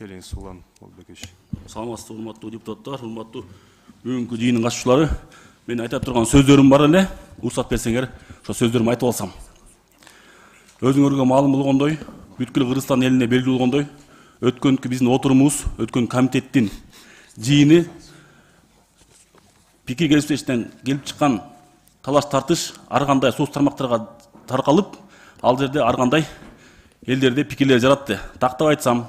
Келеңиз, Улан Болбекович. Саламатсызбы, урматтуу депутаттар, урматтуу бүгүнкү жыйындын катышуучулары. Мен айта турган сөздөрүм бар эле. Уруксат берсеңер, ошо сөздөрүмдү айтып алсам. Өзүңөргө маалым болгондой, бүткүл Кыргызстан элине белгилүү болгондой, өткөнкү биздин отурумубуз, өткөн комитеттин жыйыны пикир келиштештен келип чыккан талаш тартыш ар кандай соц тармактарга таркалып, ал жерде ар кандай элдерде пикирлер жаратты. Тактап айтсам,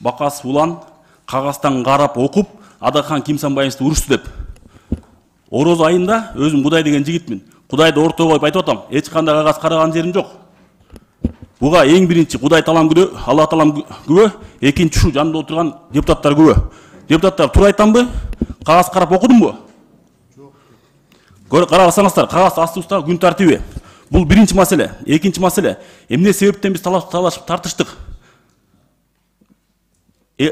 Бакасов Улан кагаздан карап окуп, Адахан Кимсанбаевди урушту деп. Ороз айында өзүм Кудай деген жигитмин. Кудайды ортого коюп айтып атам, эч кандай кагаз караган жерим жок. Буга эң биринчи Кудай таалам күбө, Алла таалам күбө, экинчи ушу жанында отурган депутаттар күбө. Депутаттар туура айтамбы? Кагаз карап окудумбу? Жок. Карасаңыздар, кагаз астыбызда күн тартиби. Бул биринчи маселе. Экинчи маселе, эмне себептен биз талашып тартыштык?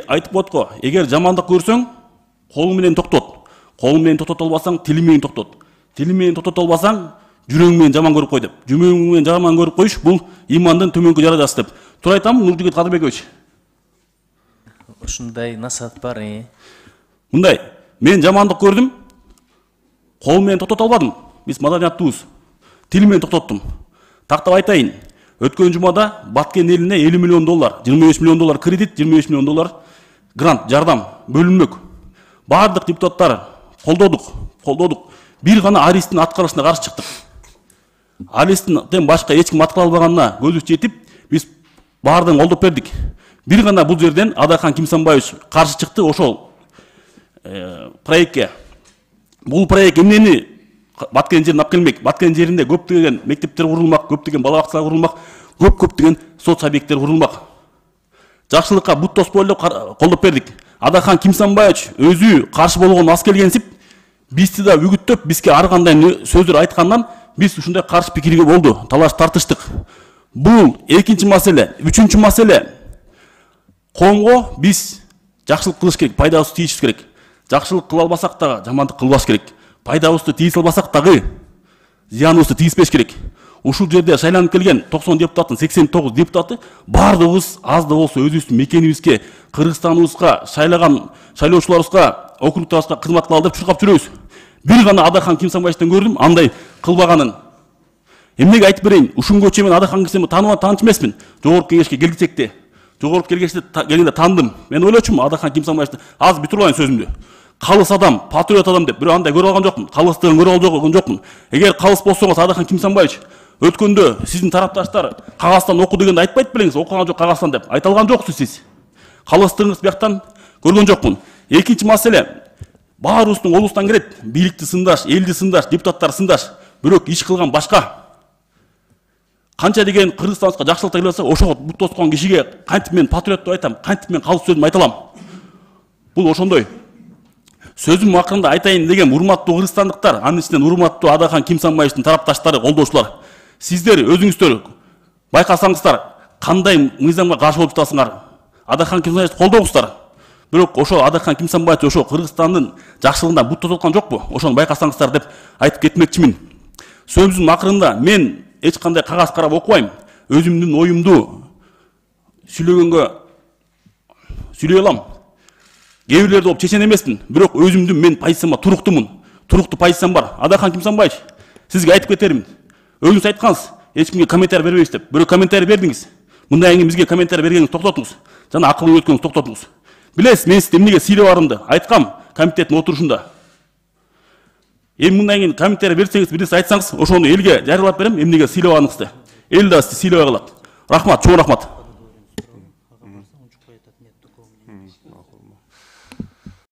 Айтып отко, эгер жамандык көрсөң, колуң менен токтот. Колуң менен токтото албасаң, тилиң менен токтот. Тилиң менен токтото албасаң, жүрөгүң менен жаман көрүп кой деп. Жүрөгүң менен жаман көрүп коюш бул имандын төмөнкү даражасы деп. Туура айтамбы, Нуржигит Кадырбекович? Ушундай насаат бар. Мындай, мен жамандык көрдүм, колум менен токтото албадым. Биз маданияттуубуз. Тилим менен токтоттум. Тактап айтайын. Өткөн жумада Баткен элине 50 миллион доллар, 25 миллион доллар кредит, 25 миллион доллар грант, жардам бөлүнмөк. Бардык депутаттар колдодук. Бир гана Аристин аткарышына каршы чыктык. Аристтен башка эч ким аткара албаганына көзүбүз жетип, биз бардыгын колдоп бердик. Бир гана бул жерден Адахан Кимсанбаевич каршы чыкты ошол проектке. Бул проект эмнени Баткен жерин алып келмек. Баткен жеринде көптөгөн мектептер курулмак, көптөгөн бала бакчалар курулмак, көптөгөн соц объекттер курулмак. Жакшылыкка бут тоспойлоп колдоп бердик. Адахан Кимсанбаевич өзү каршы болгон аз келгенсип, бизди да үгүттөп, бизге ар кандай сөздөр айткандан биз ушундай каршы пикирге болду, талаш тартыштык. Бул экинчи маселе. Үчүнчү маселе. Коомго биз жакшылык кылыш керек, пайдабызды тийишибиз керек. Жакшылык кыла албасак да жамандык кылбаш керек. Пайдабызды тийисе албасак дагы зыяныбызды тийиспеш керек. Ушул жерде шайланып келген 90 депутаттын 89 депутаты бардыгыбыз аз да болсо өзүбүздүн мекенибизге, Кыргызстаныбызга, шайлаган шайлоочуларыбызга, округтарыбызга кызмат кылалы деп чуркап жүрөбүз. Бир гана Адахан Кимсанбаевден көрдүм андай кылбаганын. Эмнеге айтып берейин? Ушунгө чейин мен Адахан Кимсанбаевди тааныш эмесмин. Жогорку кеңешке келгенде келгенде таандым. Мен ойлочумун Адахан Кимсанбаевди аз бүтүрүп алайын сөзүмдү. Калыс адам, патриот адам деп, бирок андай көрүп алган жокмун. Калыстыгын көрүп алган жокмун. Эгер калыс болсоңуз Адахан Кимсанбаевич өткөндө сиздин тарапташтар кагаздан оку дегенде айтпайт белеңиз, окуган жок кагаздан деп. Айта алган жоксуз сиз. Калыстыгыңыз бияктан көргөн жокмун. Экинчи маселе, баарыбыздын колубуздан келет, бийликти сындаш, элди сындаш, депутаттар сындаш, бирок иш кылган башка. Канча деген Кыргызстаныбызга жакшылык келсе, ошого бут тоскон кишиге кантип мен патриот деп айтам, кантип мен калыс сөзүмдү айта алам. Бул ошондой. Сөзүм акырында айтайын деген урматтуу кыргызстандыктар, анын ичинен урматтуу Адахан Кимсанбаевдин тарапташтары, колдоочулар. Сиздер өзүңүздөр байкасаңыздар, кандай мыйзамга каршы болуп жатасыңар. Адахан Кимсанбаевди колдоңуздар. Бирок ошол Адахан Кимсанбаевич ошол Кыргызстандын жакшылыгына бут тоскон жокпу? Ошону байкасаңыздар деп айтып кетмекчимин. Сөзүмдүн акырында мен эч кандай кагаз карап окубайм. Өзүмдүн оюмду сүйлөгөнгө сүйлөй алам. Кээ бирлерди болуп чечен эмесмин, бирок өзүмдүн мен позицияма туруктумун. Туруктуу позициям бар. Адахан Кимсанбаевич, сизге айтып кетермин. Өзүңүз айткансыз, эч кимге комментарий бербейбиз деп. Бирок комментарий бердиңиз. Мындай кийин бизге комментарий бергениңизди токтотуңуз. Жана акылы өткөнүңүздү токтотуңуз. Билесиз, мен сизди эмнеге сыйлап барымды айткам комитеттин отурушунда. Эми мындай кийин комментарий берсеңиз, бир нерсе айтсаңыз, ошону элге жарыялап берем, эмнеге сыйлабаганыңызды. Эл да сизди сыйлабай калат. Рахмат, чоң рахмат.